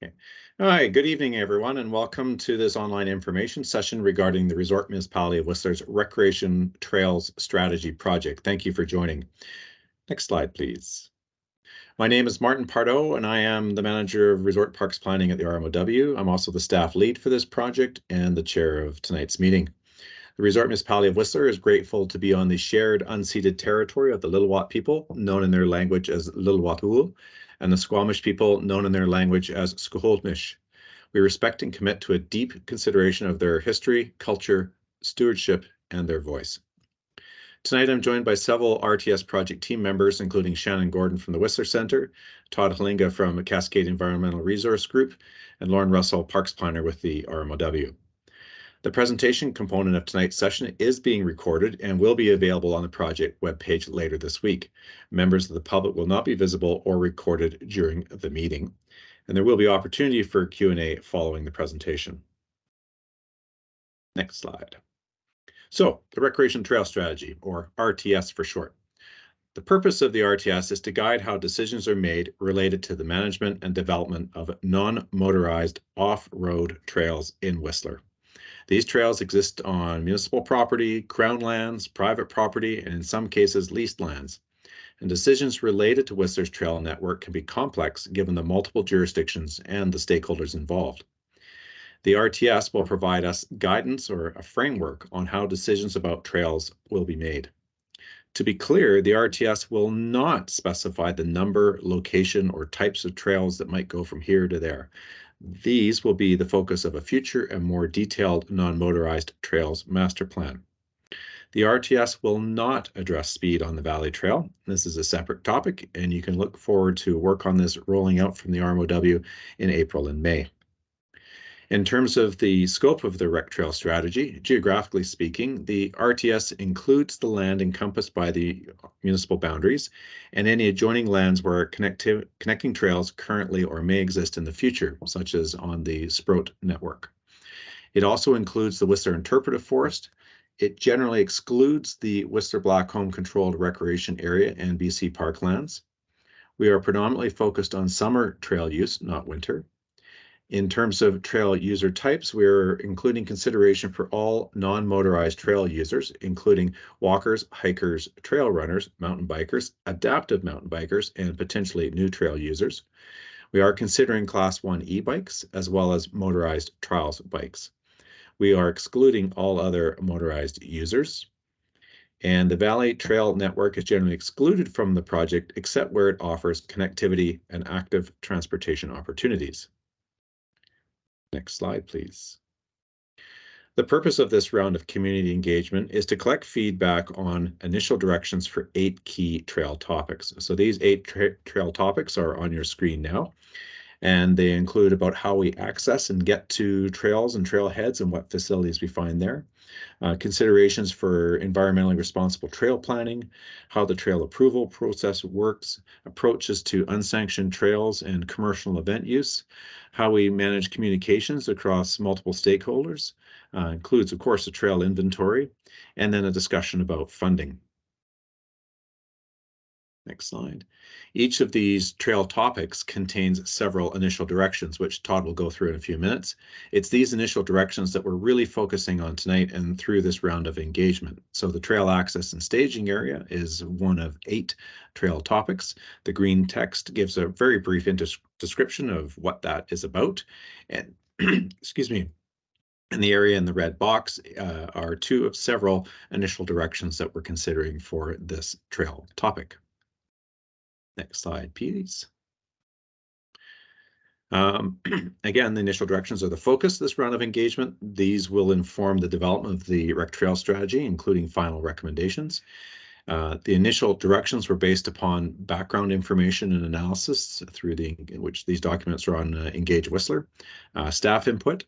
Okay. All right, good evening, everyone, and welcome to this online information session regarding the Resort Municipality of Whistler's Recreation Trails Strategy Project. Thank you for joining. Next slide, please. My name is Martin Pardo, and I am the Manager of Resort Parks Planning at the RMOW. I'm also the staff lead for this project and the chair of tonight's meeting. The Resort Municipality of Whistler is grateful to be on the shared unceded territory of the Lil'wat people, known in their language as Lil'wat'uw'o, and the Squamish people, known in their language as Squamish. We respect and commit to a deep consideration of their history, culture, stewardship, and their voice. Tonight, I'm joined by several RTS project team members, including Shannon Gordon from the Whistler Center, Todd Halinga from Cascade Environmental Resource Group, and Lauren Russell, Parks Planner with the RMOW. The presentation component of tonight's session is being recorded and will be available on the project webpage later this week. Members of the public will not be visible or recorded during the meeting, and there will be opportunity for Q&A following the presentation. Next slide. So, the Recreation Trail Strategy, or RTS for short. The purpose of the RTS is to guide how decisions are made related to the management and development of non-motorized off-road trails in Whistler. These trails exist on municipal property, crown lands, private property, and in some cases leased lands. And decisions related to Whistler's trail network can be complex given the multiple jurisdictions and the stakeholders involved. The RTS will provide us guidance or a framework on how decisions about trails will be made. To be clear, the RTS will not specify the number, location, or types of trails that might go from here to there. These will be the focus of a future and more detailed non-motorized trails master plan. The RTS will not address speed on the Valley Trail. This is a separate topic, and you can look forward to work on this rolling out from the RMOW in April and May. In terms of the scope of the Rec Trail strategy, geographically speaking, the RTS includes the land encompassed by the municipal boundaries and any adjoining lands where connecting trails currently or may exist in the future, such as on the Sproat network. It also includes the Whistler Interpretive Forest. It generally excludes the Whistler Blackcomb Controlled Recreation Area and BC Parklands. We are predominantly focused on summer trail use, not winter. In terms of trail user types, we're including consideration for all non-motorized trail users, including walkers, hikers, trail runners, mountain bikers, adaptive mountain bikers, and potentially new trail users. We are considering Class 1 e-bikes as well as motorized trials bikes. We are excluding all other motorized users. And the Valley Trail Network is generally excluded from the project except where it offers connectivity and active transportation opportunities. Next slide, please. The purpose of this round of community engagement is to collect feedback on initial directions for 8 key trail topics. So these 8 trail topics are on your screen now, and they include about how we access and get to trails and trailheads and what facilities we find there. Considerations for environmentally responsible trail planning, how the trail approval process works, approaches to unsanctioned trails and commercial event use, how we manage communications across multiple stakeholders, includes, of course, a trail inventory, and then a discussion about funding. Next slide. Each of these trail topics contains several initial directions, which Todd will go through in a few minutes. It's these initial directions that we're really focusing on tonight and through this round of engagement. So the trail access and staging area is one of 8 trail topics. The green text gives a very brief description of what that is about. And excuse me. And the area in the red box are 2 of several initial directions that we're considering for this trail topic. Next slide, please. Again, the initial directions are the focus of this round of engagement. These will inform the development of the Rec Trail strategy, including final recommendations. The initial directions were based upon background information and analysis through which these documents are on Engage Whistler, staff input,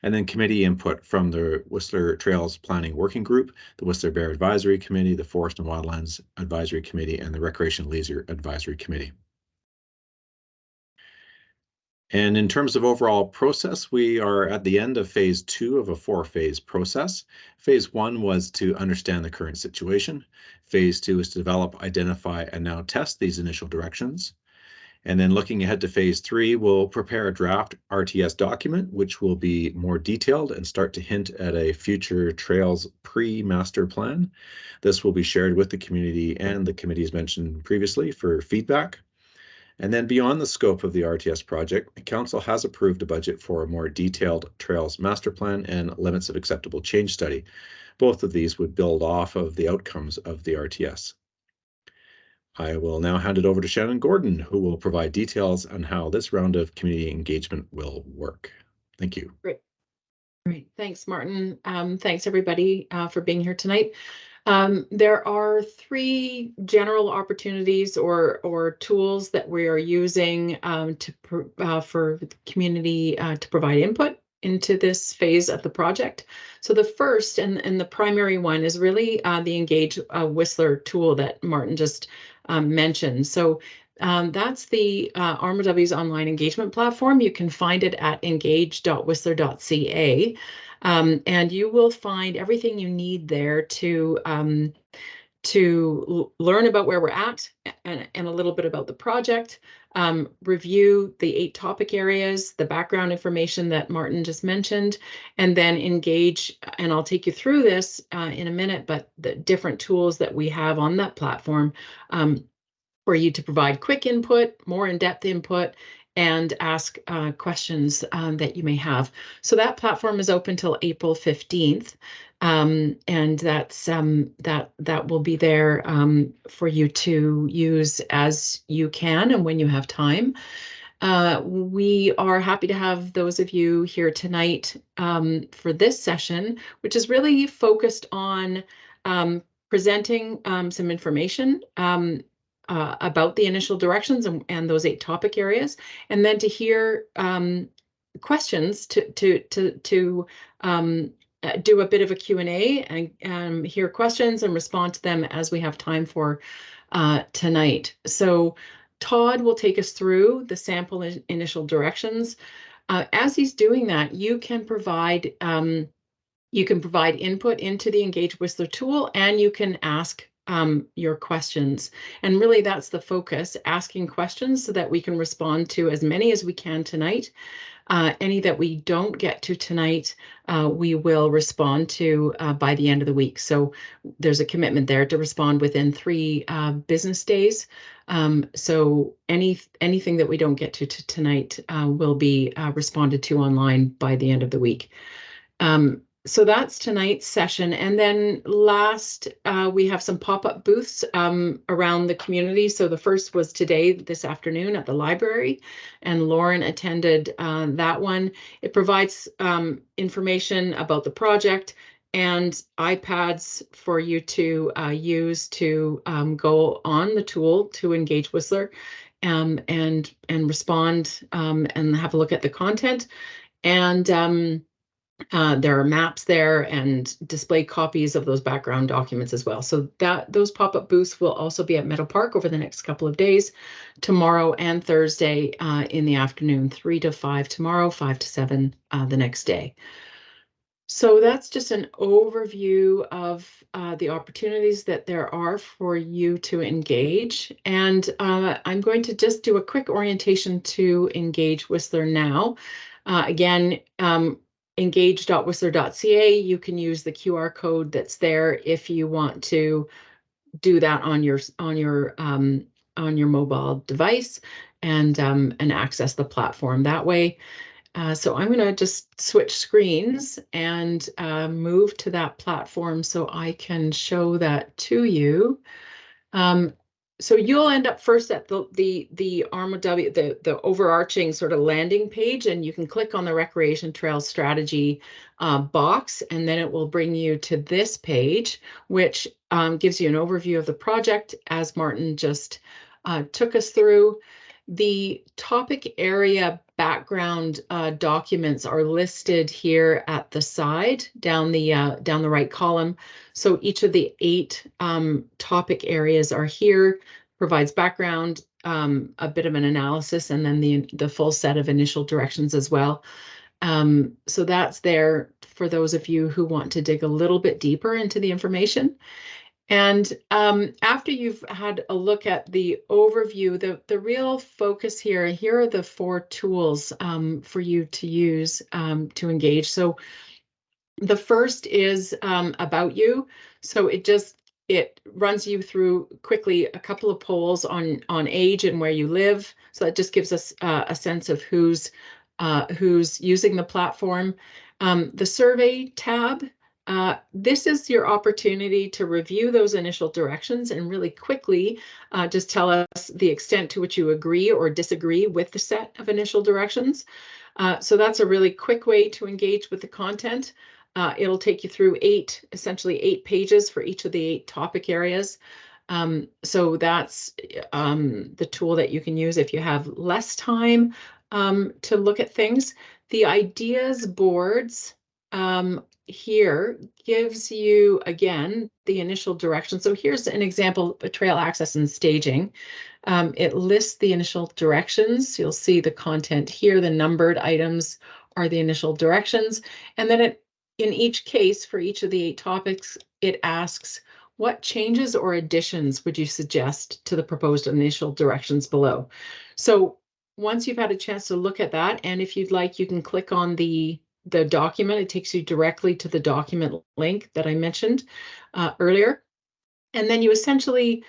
and then committee input from the Whistler Trails Planning Working Group, the Whistler Bear Advisory Committee, the Forest and Wildlands Advisory Committee, and the Recreation Leisure Advisory Committee. And in terms of overall process, we are at the end of phase 2 of a 4-phase process. Phase 1 was to understand the current situation. Phase 2 is to develop, identify, and now test these initial directions. And then looking ahead to phase 3, we'll prepare a draft RTS document, which will be more detailed and start to hint at a future trails pre-master plan. This will be shared with the community and the committees mentioned previously for feedback. And then beyond the scope of the RTS project, Council has approved a budget for a more detailed trails master plan and limits of acceptable change study. Both of these would build off of the outcomes of the RTS. I will now hand it over to Shannon Gordon, who will provide details on how this round of community engagement will work. Thank you. Great. Great. Thanks, Martin. Thanks, everybody, for being here tonight. There are 3 general opportunities or tools that we are using for the community to provide input into this phase of the project. So the first and the primary one is really the Engage Whistler tool that Martin just mentioned. So that's the RMLW's online engagement platform. You can find it at engage.whistler.ca. And you will find everything you need there to learn about where we're at and a little bit about the project, review the 8 topic areas, the background information that Martin just mentioned, and then engage. And I'll take you through this in a minute, but the different tools that we have on that platform for you to provide quick input, more in-depth input, and ask questions that you may have. So that platform is open till April 15th. And that's that will be there for you to use as you can and when you have time. We are happy to have those of you here tonight for this session, which is really focused on presenting some information about the initial directions and those 8 topic areas, and then to hear questions to do a bit of a Q&A and hear questions and respond to them as we have time for tonight. So Todd will take us through the sample initial directions. As he's doing that, you can provide input into the Engage Whistler tool, and you can ask your questions. And really that's the focus, asking questions so that we can respond to as many as we can tonight. Any that we don't get to tonight, we will respond to by the end of the week. So there's a commitment there to respond within 3 business days. So anything that we don't get to tonight will be responded to online by the end of the week. So that's tonight's session. And then last, we have some pop-up booths around the community. So the first was today, this afternoon at the library, and Lauren attended that one. It provides information about the project and iPads for you to use to go on the tool to Engage Whistler and respond and have a look at the content. And there are maps there and display copies of those background documents as well. So those pop-up booths will also be at Meadow Park over the next couple of days, tomorrow and Thursday in the afternoon, 3 to 5 tomorrow, 5 to 7 the next day. So that's just an overview of the opportunities that there are for you to engage. And I'm going to just do a quick orientation to Engage Whistler now. Again, engage.whistler.ca. You can use the QR code that's there if you want to do that on your mobile device and access the platform that way. So I'm going to just switch screens and move to that platform so I can show that to you. So you'll end up first at the RMLW, the overarching sort of landing page, and you can click on the Recreation Trail Strategy box, and then it will bring you to this page, which gives you an overview of the project, as Martin just took us through. The topic area background documents are listed here at the side, down the right column. So each of the 8 topic areas are here, provides background, a bit of an analysis, and then the full set of initial directions as well. So that's there for those of you who want to dig a little bit deeper into the information. And after after you've had a look at the overview, the real focus here are the 4 tools for you to use to engage. So the first is about you. So it runs you through quickly a couple of polls on age and where you live. So that just gives us a sense of who's using the platform. The survey tab. This is your opportunity to review those initial directions and really quickly just tell us the extent to which you agree or disagree with the set of initial directions. So that's a really quick way to engage with the content. It'll take you through essentially 8 pages for each of the 8 topic areas. So that's the tool that you can use if you have less time to look at things. The ideas boards here gives you, again, the initial direction. So here's an example of trail access and staging. It lists the initial directions. You'll see the content here. The numbered items are the initial directions. And then in each case, for each of the 8 topics, it asks, what changes or additions would you suggest to the proposed initial directions below? So once you've had a chance to look at that, and if you'd like, you can click on the document. It takes you directly to the document link that I mentioned earlier. And then you essentially,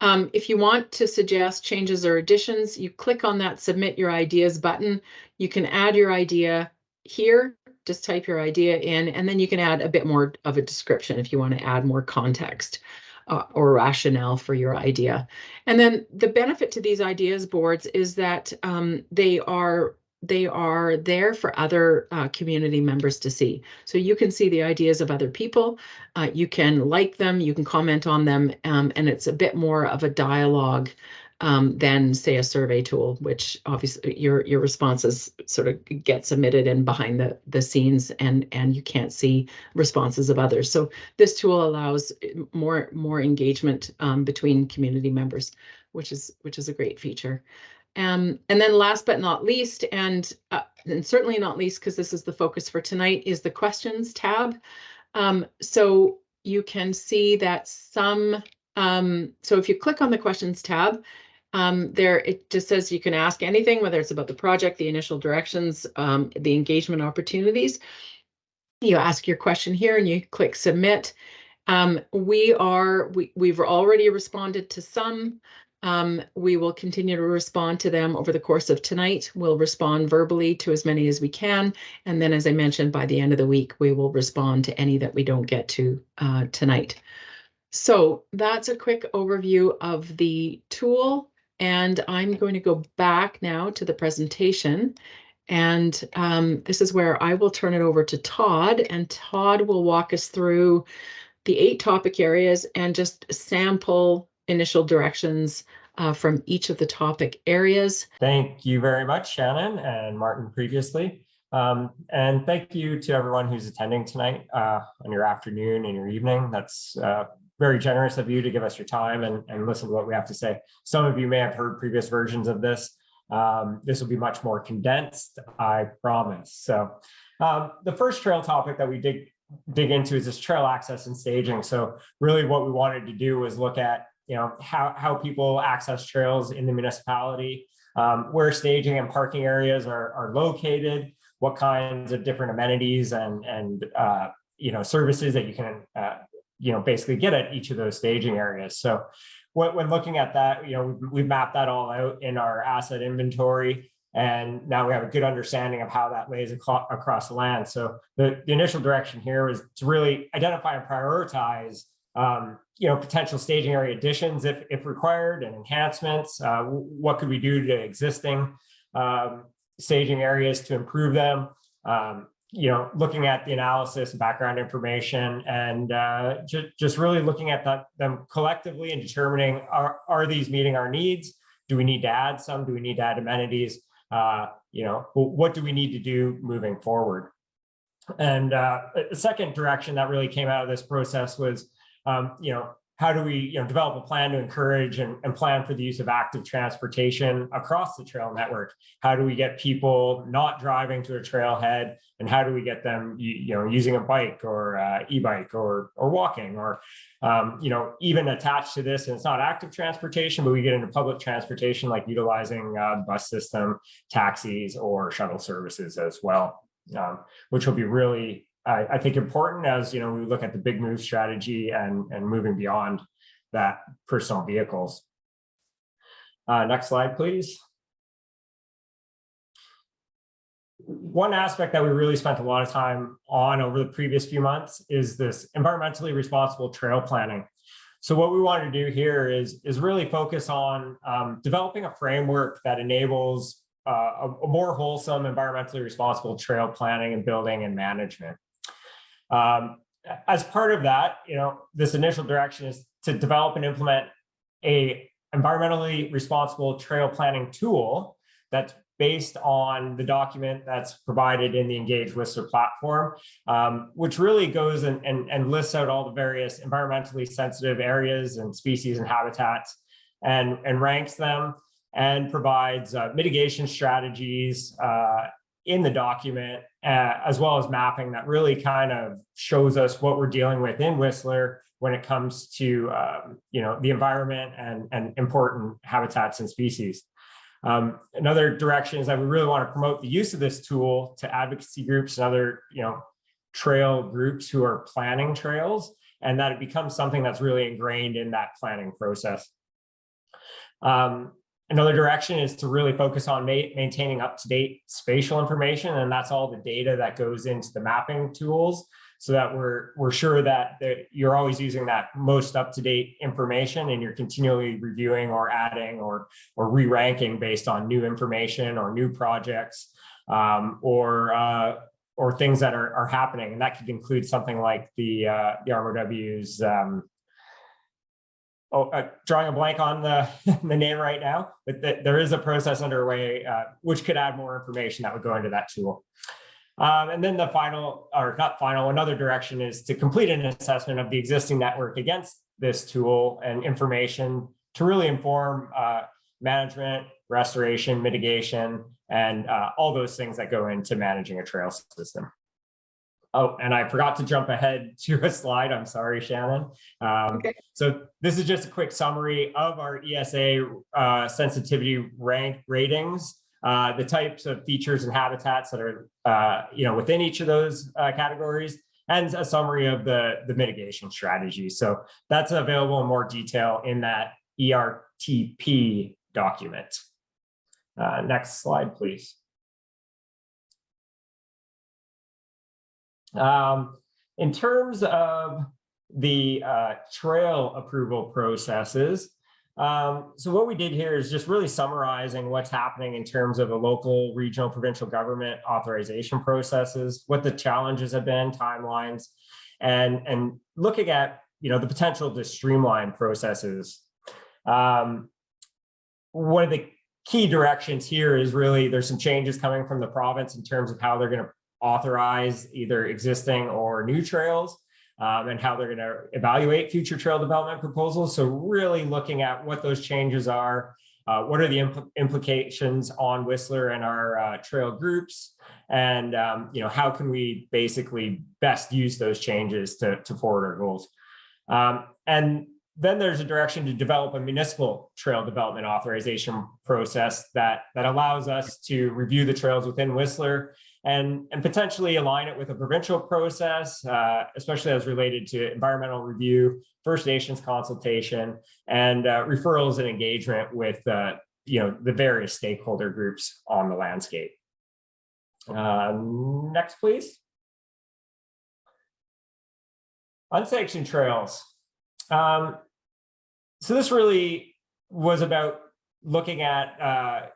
if you want to suggest changes or additions, you click on that Submit Your Ideas button. You can add your idea here, just type your idea in, and then you can add a bit more of a description if you want to add more context or rationale for your idea. And then the benefit to these ideas boards is that they are there for other community members to see. So you can see the ideas of other people, you can like them, you can comment on them, and it's a bit more of a dialogue than, say, a survey tool, which obviously your responses sort of get submitted in behind the scenes, and you can't see responses of others. So this tool allows more engagement between community members, which is a great feature. And then last but not least, and certainly not least, because this is the focus for tonight, is the questions tab. So you can see that so if you click on the questions tab, there it just says you can ask anything, whether it's about the project, the initial directions, the engagement opportunities. You ask your question here and you click submit. We've already responded to some. We will continue to respond to them over the course of tonight. We'll respond verbally to as many as we can. And then, as I mentioned, by the end of the week, we will respond to any that we don't get to tonight. So that's a quick overview of the tool. And I'm going to go back now to the presentation. And this is where I will turn it over to Todd, and Todd will walk us through the 8 topic areas and just sample initial directions from each of the topic areas. Thank you very much, Shannon and Martin previously. And thank you to everyone who's attending tonight on your afternoon and your evening. That's very generous of you to give us your time and listen to what we have to say. Some of you may have heard previous versions of this. This will be much more condensed, I promise. So the first trail topic that we dig into is this trail access and staging. So really what we wanted to do was look at how people access trails in the municipality, where staging and parking areas are located, what kinds of different amenities and services that you can basically get at each of those staging areas. So when looking at that, we've mapped that all out in our asset inventory. And now we have a good understanding of how that lays across the land. So the initial direction here is to really identify and prioritize, potential staging area additions if required, and enhancements. What could we do to existing staging areas to improve them? Looking at the analysis and background information, and just really looking at them collectively and determining, are these meeting our needs? Do we need to add some? Do we need to add amenities? What do we need to do moving forward? And the second direction that really came out of this process was, how do we develop a plan to encourage and plan for the use of active transportation across the trail network? How do we get people not driving to a trailhead, and how do we get them using a bike or e-bike or walking, or even attached to this, and it's not active transportation, but we get into public transportation like utilizing bus system, taxis, or shuttle services as well, which will be really I think important as we look at the big move strategy and moving beyond that personal vehicles. Next slide, please. One aspect that we really spent a lot of time on over the previous few months is this environmentally responsible trail planning. So what we want to do here is really focus on developing a framework that enables a more wholesome, environmentally responsible trail planning and building and management. As part of that, this initial direction is to develop and implement a environmentally responsible trail planning tool that's based on the document that's provided in the Engage Whistler platform, which really goes and lists out all the various environmentally sensitive areas and species and habitats and ranks them and provides mitigation strategies in the document, as well as mapping that really kind of shows us what we're dealing with in Whistler when it comes to the environment and important habitats and species. Another direction is that we really want to promote the use of this tool to advocacy groups and other trail groups who are planning trails, and that it becomes something that's really ingrained in that planning process. Another direction is to really focus on maintaining up-to-date spatial information, and that's all the data that goes into the mapping tools, so that we're sure that you're always using that most up-to-date information, and you're continually reviewing or adding or re-ranking based on new information or new projects or things that are happening. And that could include something like the RMOW's drawing a blank on the name right now, but there is a process underway which could add more information that would go into that tool. And then another direction is to complete an assessment of the existing network against this tool and information to really inform management, restoration, mitigation, and all those things that go into managing a trail system. Oh, and I forgot to jump ahead to a slide. I'm sorry, Shannon. Okay. So this is just a quick summary of our ESA sensitivity rank ratings, the types of features and habitats that are within each of those categories, and a summary of the mitigation strategy. So that's available in more detail in that ERTP document. Next slide, please. In terms of the trail approval processes, so what we did here is just really summarizing what's happening in terms of the local, regional, provincial government authorization processes, what the challenges have been, timelines, and looking at the potential to streamline processes. One of the key directions here is really there's some changes coming from the province in terms of how they're going to authorize either existing or new trails, and how they're going to evaluate future trail development proposals. So really looking at what those changes are, what are the implications on Whistler and our trail groups, and how can we basically best use those changes to forward our goals. And then there's a direction to develop a municipal trail development authorization process that allows us to review the trails within Whistler and potentially align it with a provincial process, especially as related to environmental review, First Nations consultation, and referrals and engagement with the various stakeholder groups on the landscape. Next, please. Unsanctioned trails. So this really was about looking at,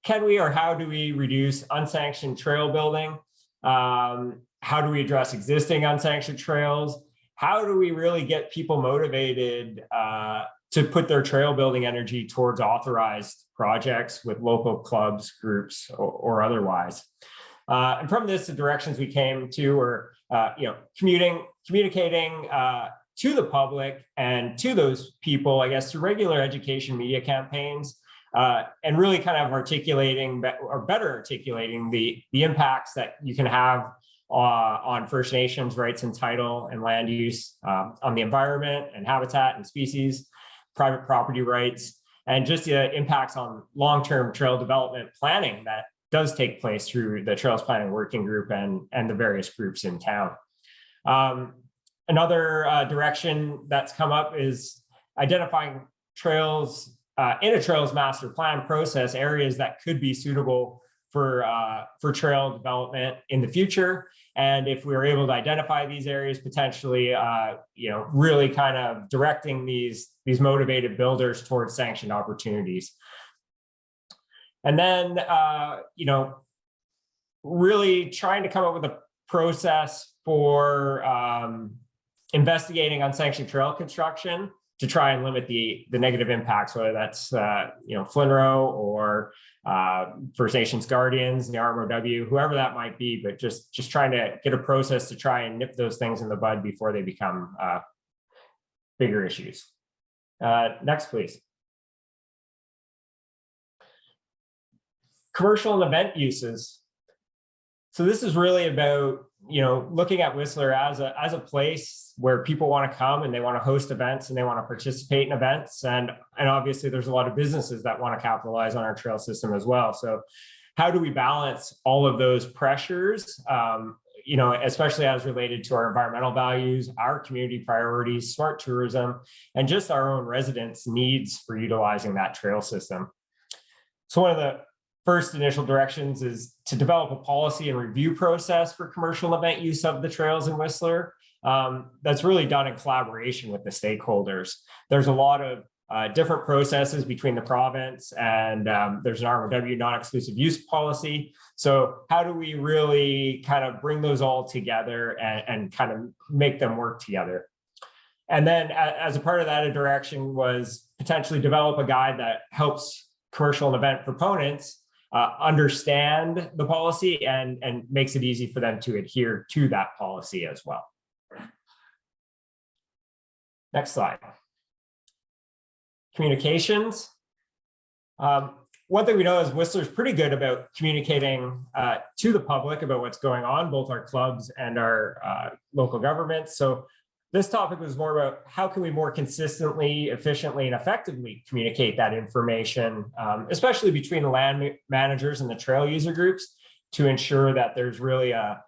can we or how do we reduce unsanctioned trail building? How do we address existing unsanctioned trails? How do we really get people motivated to put their trail building energy towards authorized projects with local clubs, groups, or otherwise? And from this, the directions we came to were, communicating to the public and to those people, I guess, through regular education media campaigns, and really kind of articulating or better articulating the impacts that you can have on First Nations rights and title and land use, on the environment and habitat and species, private property rights, and just the impacts on long-term trail development planning that does take place through the Trails Planning Working Group and the various groups in town. Another direction that's come up is identifying trails in a trails master plan process, areas that could be suitable for trail development in the future. And if we were able to identify these areas, potentially, really kind of directing these motivated builders towards sanctioned opportunities. And then, really trying to come up with a process for investigating unsanctioned trail construction to try and limit the negative impacts, whether that's FLNRO or First Nations Guardians, the RMOW, whoever that might be, but just trying to get a process to try and nip those things in the bud before they become bigger issues. Next, please. Commercial and event uses. So this is really about looking at Whistler as a place where people want to come and they want to host events and they want to participate in events, and obviously there's a lot of businesses that want to capitalize on our trail system as well. So how do we balance all of those pressures, especially as related to our environmental values, our community priorities, smart tourism, and just our own residents' needs for utilizing that trail system? So one of the first initial directions is to develop a policy and review process for commercial event use of the trails in Whistler. That's really done in collaboration with the stakeholders. There's a lot of different processes between the province and there's an RMOW non-exclusive use policy. So how do we really kind of bring those all together and kind of make them work together? And then as a part of that, a direction was potentially develop a guide that helps commercial and event proponents understand the policy and makes it easy for them to adhere to that policy as well. Next slide. Communications. One thing we know is Whistler's pretty good about communicating to the public about what's going on, both our clubs and our local governments. So this topic was more about how can we more consistently, efficiently, and effectively communicate that information, especially between the land managers and the trail user groups, to ensure that there's really a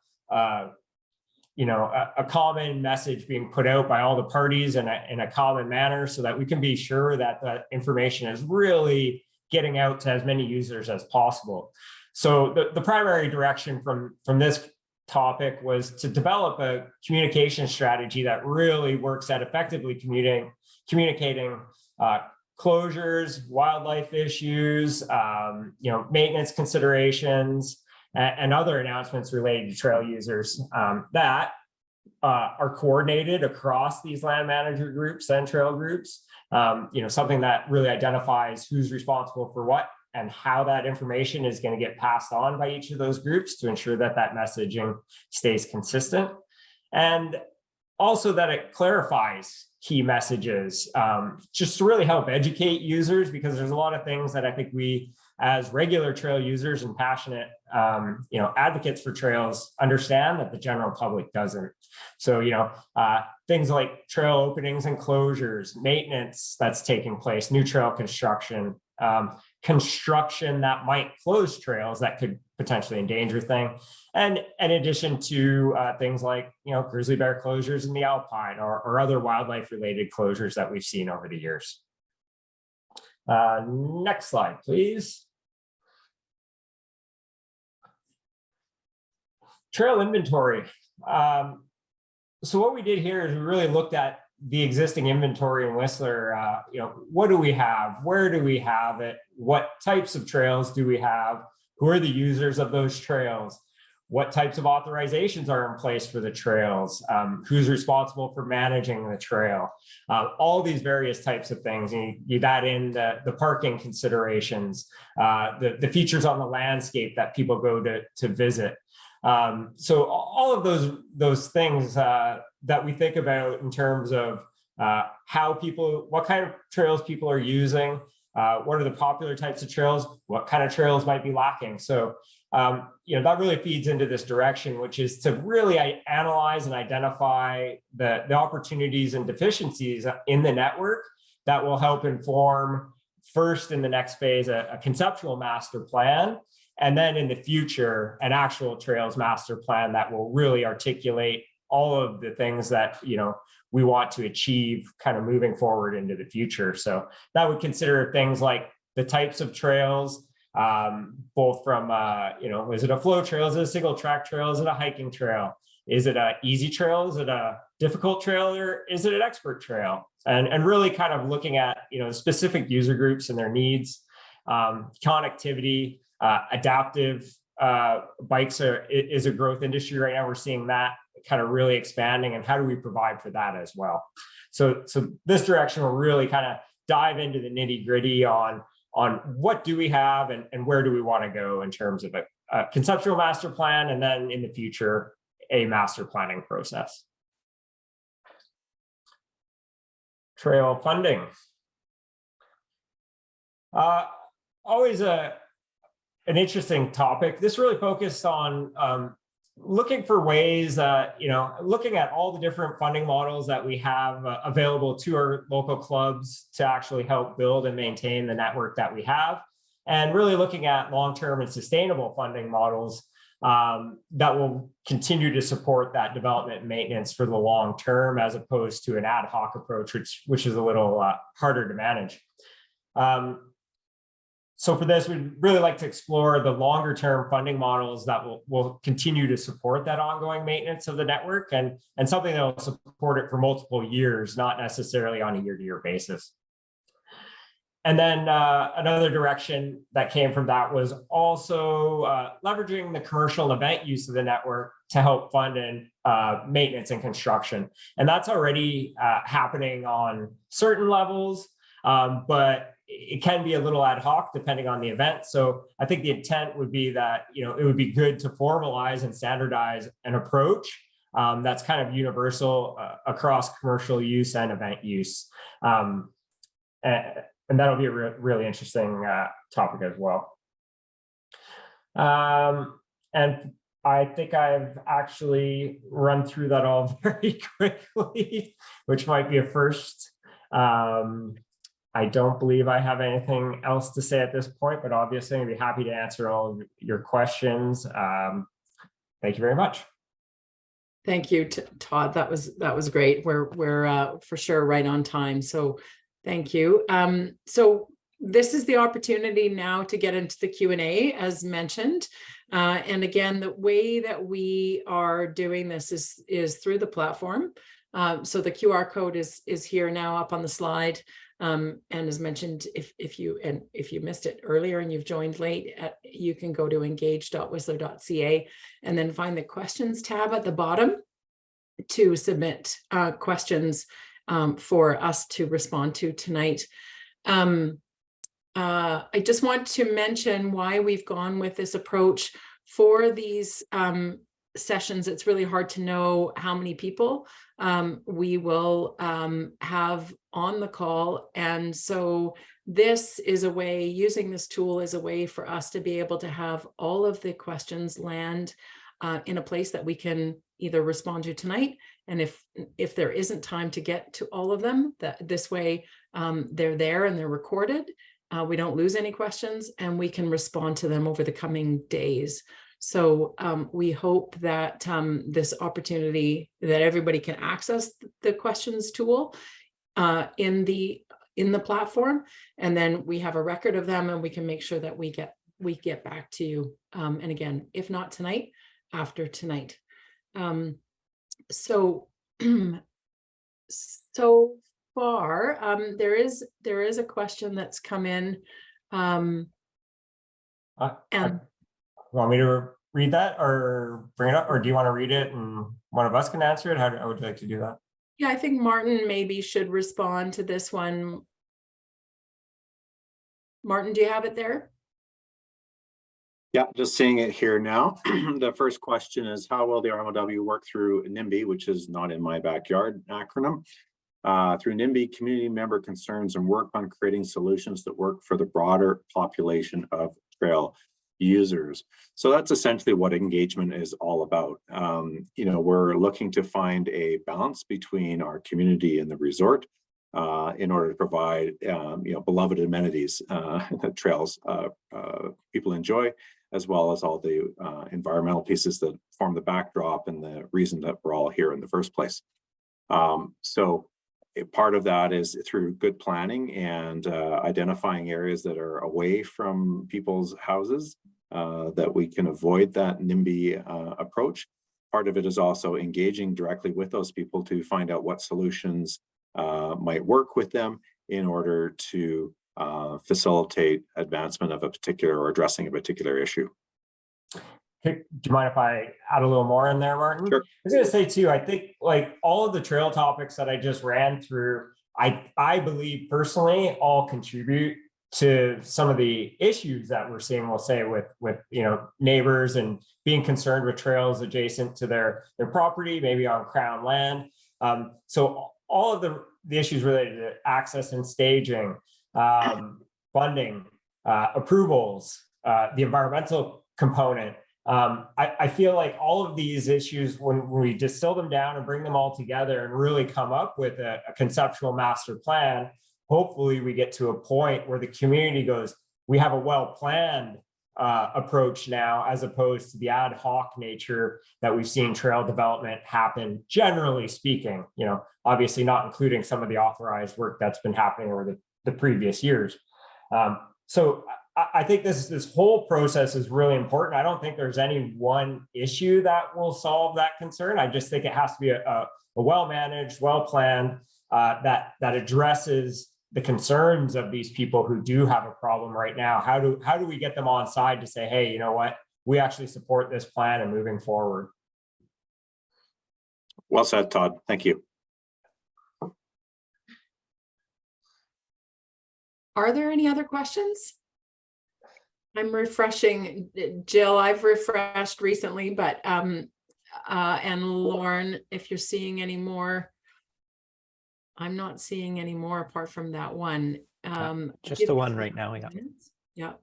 common message being put out by all the parties in a common manner, so that we can be sure that the information is really getting out to as many users as possible. So the primary direction from this topic was to develop a communication strategy that really works at effectively communicating closures, wildlife issues, maintenance considerations, and other announcements related to trail users that are coordinated across these land manager groups and trail groups. Something that really identifies who's responsible for what and how that information is going to get passed on by each of those groups to ensure that that messaging stays consistent. And also that it clarifies key messages, just to really help educate users, because there's a lot of things that I think we, as regular trail users and passionate advocates for trails, understand that the general public doesn't. So things like trail openings and closures, maintenance that's taking place, new trail construction, construction that might close trails that could potentially endanger things, and in addition to things like grizzly bear closures in the alpine or other wildlife related closures that we've seen over the years. Next slide, please. Trail inventory. So what we did here is we really looked at the existing inventory in Whistler. What do we have? Where do we have it? What types of trails do we have? Who are the users of those trails? What types of authorizations are in place for the trails? Who's responsible for managing the trail? All these various types of things. You add in the parking considerations, the features on the landscape that people go to visit. So all of those things that we think about in terms of how people, what kind of trails people are using, what are the popular types of trails, what kind of trails might be lacking. So that really feeds into this direction, which is to really analyze and identify the opportunities and deficiencies in the network that will help inform, first in the next phase, a conceptual master plan, and then in the future, an actual trails master plan that will really articulate all of the things that we want to achieve kind of moving forward into the future. So that would consider things like the types of trails, both from, is it a flow trail? Is it a single track trail? Is it a hiking trail? Is it an easy trail? Is it a difficult trail? Or is it an expert trail? And really kind of looking at, specific user groups and their needs, connectivity, adaptive bikes is a growth industry right now. We're seeing that kind of really expanding, and how do we provide for that as well? So this direction will really kind of dive into the nitty gritty on what do we have and where do we want to go in terms of a conceptual master plan, and then in the future, a master planning process. Trail funding. Always an interesting topic. This really focused on looking for ways, looking at all the different funding models that we have available to our local clubs to actually help build and maintain the network that we have, and really looking at long-term and sustainable funding models that will continue to support that development and maintenance for the long term, as opposed to an ad hoc approach, which is a little harder to manage. So for this, we'd really like to explore the longer term funding models that will continue to support that ongoing maintenance of the network, and something that will support it for multiple years, not necessarily on a year-to-year basis. And then another direction that came from that was also leveraging the commercial and event use of the network to help fund maintenance and construction. And that's already happening on certain levels, but it can be a little ad hoc depending on the event. So I think the intent would be that it would be good to formalize and standardize an approach that's kind of universal across commercial use and event use. And that'll be a really interesting topic as well. And I think I've actually run through that all very quickly, which might be a first. I don't believe I have anything else to say at this point, but obviously I'd be happy to answer all of your questions. Thank you very much. Thank you, Todd. That was great. We're for sure right on time. So thank you. So this is the opportunity now to get into the Q&A, as mentioned. And again, the way that we are doing this is through the platform. So the QR code is here now up on the slide. And as mentioned, if you missed it earlier and you've joined late, you can go to engage.whistler.ca and then find the questions tab at the bottom to submit questions for us to respond to tonight. I just want to mention why we've gone with this approach for these sessions. It's really hard to know how many people we will have on the call. And so this is a way, using this tool is a way for us to be able to have all of the questions land in a place that we can either respond to tonight. And if there isn't time to get to all of them, this way they're there and they're recorded. We don't lose any questions and we can respond to them over the coming days. So we hope that this opportunity, that everybody can access the questions tool in the platform, and then we have a record of them and we can make sure that we get back to you. And again, if not tonight, after tonight. So far, there is a question that's come in. And want me to read that or bring it up, or do you want to read it and one of us can answer it? How would you like to do that? Yeah, I think Martin maybe should respond to this one. Martin, do you have it there? Yeah, just seeing it here now. The first question is, how will the RMLW work through NIMBY, which is not in my backyard acronym? Through NIMBY, community member concerns and work on creating solutions that work for the broader population of trail users. So that's essentially what engagement is all about. We're looking to find a balance between our community and the resort in order to provide, beloved amenities that trails people enjoy, as well as all the environmental pieces that form the backdrop and the reason that we're all here in the first place. So part of that is through good planning and identifying areas that are away from people's houses that we can avoid that NIMBY approach. Part of it is also engaging directly with those people to find out what solutions might work with them in order to facilitate advancement of a particular or addressing a particular issue. Do you mind if I add a little more in there, Martin? Sure. I was going to say too, I think like all of the trail topics that I just ran through, I believe personally all contribute to some of the issues that we're seeing, we'll say with neighbors and being concerned with trails adjacent to their property, maybe on Crown land. So all of the issues related to access and staging, funding, approvals, the environmental component. I feel like all of these issues, when we distill them down and bring them all together and really come up with a conceptual master plan, hopefully we get to a point where the community goes, we have a well-planned approach now, as opposed to the ad hoc nature that we've seen trail development happen, generally speaking, obviously not including some of the authorized work that's been happening over the previous years. So I think this whole process is really important. I don't think there's any one issue that will solve that concern. I just think it has to be a well-managed, well-planned, that addresses the concerns of these people who do have a problem right now. How do we get them on side to say, hey, you know what, we actually support this plan and moving forward? Well said, Todd. Thank you. Are there any other questions? I'm refreshing, Jill. I've refreshed recently, but and Lauren, if you're seeing any more, I'm not seeing any more apart from that one. Just the one right now. Yeah. Yeah.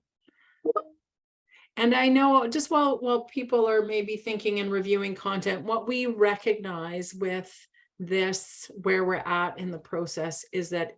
And I know just while people are maybe thinking and reviewing content, what we recognize with this, where we're at in the process, is that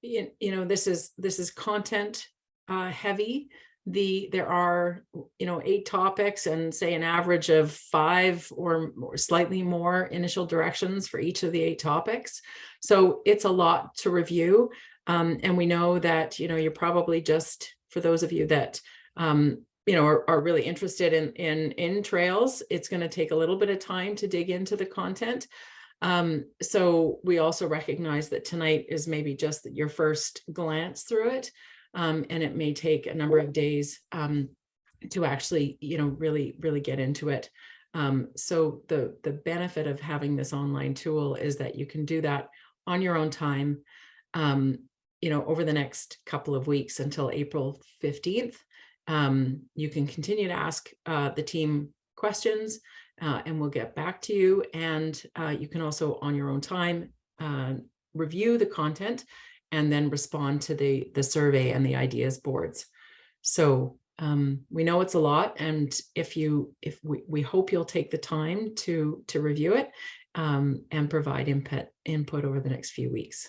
this is content heavy. There are 8 topics and say an average of 5 or slightly more initial directions for each of the 8 topics. So it's a lot to review, and we know that you're probably, just for those of you that are really interested in trails, it's going to take a little bit of time to dig into the content. So we also recognize that tonight is maybe just your first glance through it. And it may take a number of days to actually, really get into it. So the benefit of having this online tool is that you can do that on your own time, over the next couple of weeks until April 15th. You can continue to ask the team questions, and we'll get back to you. And you can also, on your own time, review the content and then respond to the survey and the ideas boards. So we know it's a lot, and we hope you'll take the time to review it and provide input over the next few weeks.